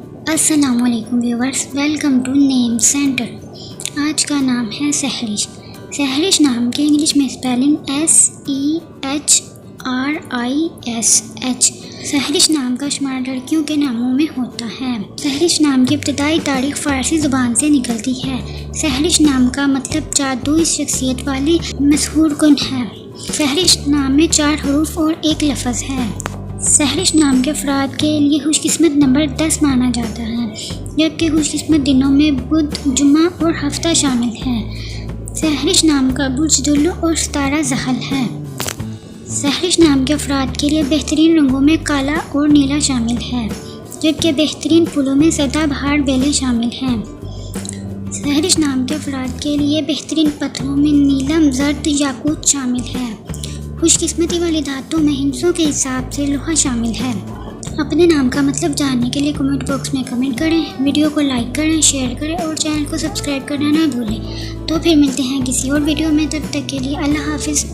السلام علیکم viewers, welcome to name centre. آج کا نام ہے سحرش۔ سحرش نام کے انگلش میں اسپیلنگ SEHRISH۔ سحرش نام کا شمار لڑکیوں کے ناموں میں ہوتا ہے۔ سحرش نام کی ابتدائی تاریخ فارسی زبان سے نکلتی ہے۔ سحرش نام کا مطلب جادوئی شخصیت والی مسحور کن ہے۔ سحرش نام میں 4 حروف اور 1 لفظ ہے۔ سحرش نام کے افراد کے لیے خوش قسمت نمبر 10 مانا جاتا ہے، جبکہ خوش قسمت دنوں میں بدھ، جمعہ اور ہفتہ شامل ہیں۔ سحرش نام کا برج دلو اور ستارہ زحل ہے۔ سحرش نام کے افراد کے لیے بہترین رنگوں میں کالا اور نیلا شامل ہے، جبکہ بہترین پھولوں میں سدا بہار بیلیں شامل ہیں۔ سحرش نام کے افراد کے لیے بہترین پتھروں میں نیلم، زرد، یاقوت شامل ہے۔ خوش قسمتی والی دھاتوں میں ہندسوں کے حساب سے لوہا شامل ہے۔ اپنے نام کا مطلب جاننے کے لیے کمنٹ باکس میں کمنٹ کریں، ویڈیو کو لائک کریں، شیئر کریں اور چینل کو سبسکرائب کرنا نہ بھولیں۔ تو پھر ملتے ہیں کسی اور ویڈیو میں، تب تک کے لیے اللہ حافظ۔